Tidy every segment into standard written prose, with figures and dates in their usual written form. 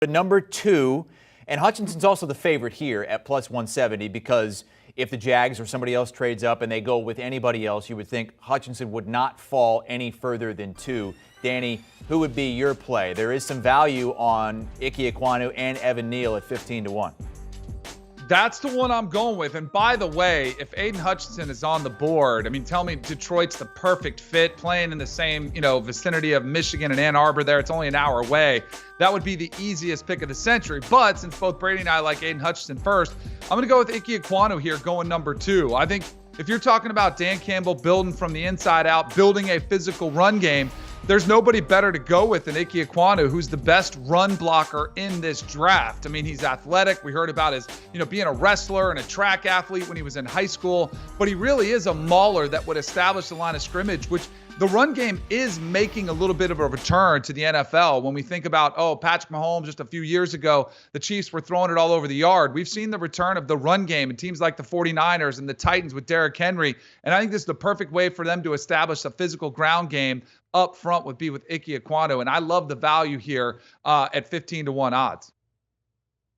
But number 2, and Hutchinson's also the favorite here at plus 170 because if the Jags or somebody else trades up and they go with anybody else, you would think Hutchinson would not fall any further than 2. Danny, who would be your play? There is some value on Ike Ekwonu and Evan Neal at 15-1. That's the one I'm going with. And by the way, if Aiden Hutchinson is on the board, I mean, tell me Detroit's the perfect fit, playing in the same, vicinity of Michigan and Ann Arbor there. It's only an hour away. That would be the easiest pick of the century. But since both Brady and I like Aiden Hutchinson first, I'm going to go with Ike Ekwonu here going number 2. I think if you're talking about Dan Campbell building from the inside out, building a physical run game, there's nobody better to go with than Ike Ekwonu, who's the best run blocker in this draft. I mean, he's athletic. We heard about his, being a wrestler and a track athlete when he was in high school. But he really is a mauler that would establish the line of scrimmage, which the run game is making a little bit of a return to the NFL. When we think about, Patrick Mahomes just a few years ago, the Chiefs were throwing it all over the yard. We've seen the return of the run game and teams like the 49ers and the Titans with Derrick Henry. And I think this is the perfect way for them to establish a physical ground game up front would be with Ike Ekwonu. And I love the value here at 15-1 odds.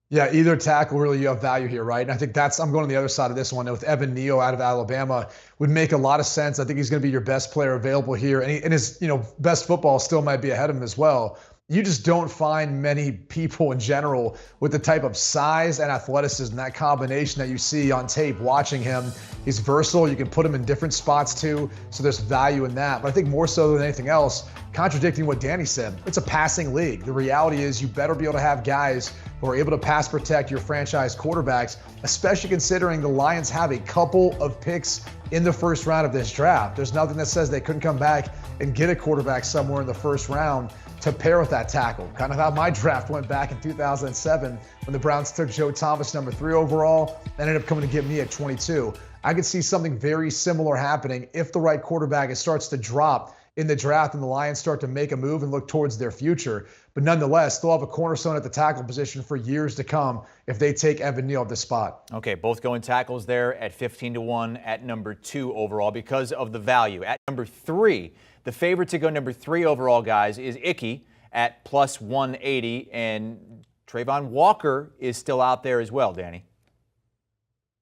Yeah, either tackle, really, you have value here, right? And I think I'm going on the other side of this one with Evan Neal out of Alabama. Would make a lot of sense. I think he's going to be your best player available here. And his, best football still might be ahead of him as well. You just don't find many people in general with the type of size and athleticism, that combination that you see on tape watching him. He's versatile. You can put him in different spots too. So there's value in that. But I think more so than anything else, contradicting what Danny said, it's a passing league. The reality is you better be able to have guys who are able to pass protect your franchise quarterbacks, especially considering the Lions have a couple of picks in the first round of this draft. There's nothing that says they couldn't come back and get a quarterback somewhere in the first round to pair with that tackle. Kind of how my draft went back in 2007 when the Browns took Joe Thomas number 3 overall, ended up coming to get me at 22. I could see something very similar happening if the right quarterback starts to drop in the draft and the Lions start to make a move and look towards their future. But nonetheless, they'll have a cornerstone at the tackle position for years to come if they take Evan Neal at this spot. Okay, both going tackles there at 15-1 at number 2 overall because of the value. At number 3, the favorite to go number 3 overall, guys, is Ike at plus 180, and Trayvon Walker is still out there as well, Danny.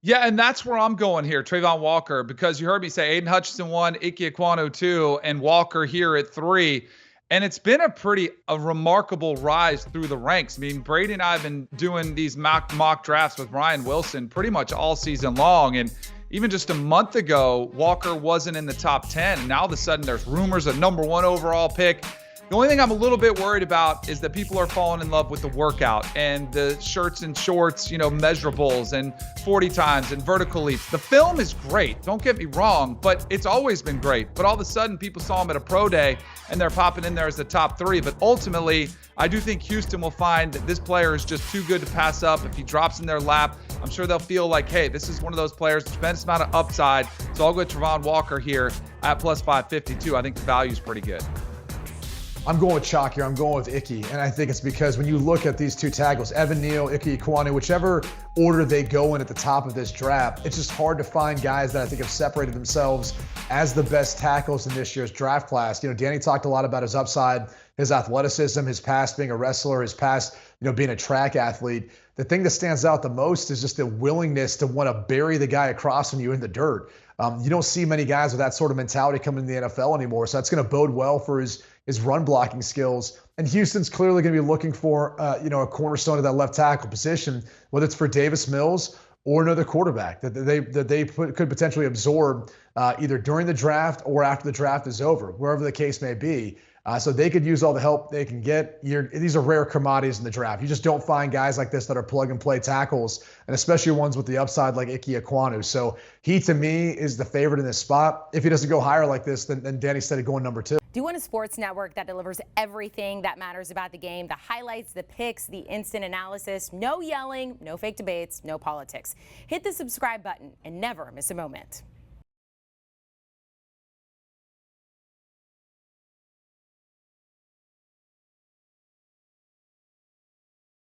Yeah, and that's where I'm going here, Trayvon Walker, because you heard me say Aiden Hutchinson 1, Ike Ekwonu 2, and Walker here at 3. And it's been a remarkable rise through the ranks. I mean, Brady and I have been doing these mock drafts with Ryan Wilson pretty much all season long. And even just a month ago, Walker wasn't in the top 10. And now all of a sudden there's rumors of number 1 overall pick. The only thing I'm a little bit worried about is that people are falling in love with the workout and the shirts and shorts, measurables and 40 times and vertical leaps. The film is great. Don't get me wrong, but it's always been great. But all of a sudden people saw him at a pro day and they're popping in there as the top 3. But ultimately, I do think Houston will find that this player is just too good to pass up. If he drops in their lap, I'm sure they'll feel like, hey, this is one of those players, tremendous amount of upside. So I'll go with Trayvon Walker here at plus 552. I think the value is pretty good. I'm going with chalk here. I'm going with Ike. And I think it's because when you look at these 2 tackles, Evan Neal, Ike Ekwonu, whichever order they go in at the top of this draft, it's just hard to find guys that I think have separated themselves as the best tackles in this year's draft class. Danny talked a lot about his upside, his athleticism, his past being a wrestler, his past, being a track athlete. The thing that stands out the most is just the willingness to want to bury the guy across from you in the dirt. You don't see many guys with that sort of mentality coming in the NFL anymore. So that's going to bode well for his run blocking skills. And Houston's clearly going to be looking for, a cornerstone of that left tackle position, whether it's for Davis Mills or another quarterback that they could potentially absorb either during the draft or after the draft is over, wherever the case may be. So they could use all the help they can get. These are rare commodities in the draft. You just don't find guys like this that are plug-and-play tackles, and especially ones with the upside like Ike Ekwonu. So he, to me, is the favorite in this spot. If he doesn't go higher like this, then Danny said he'd going number 2. Do you want a sports network that delivers everything that matters about the game? The highlights, the picks, the instant analysis. No yelling, no fake debates, no politics. Hit the subscribe button and never miss a moment.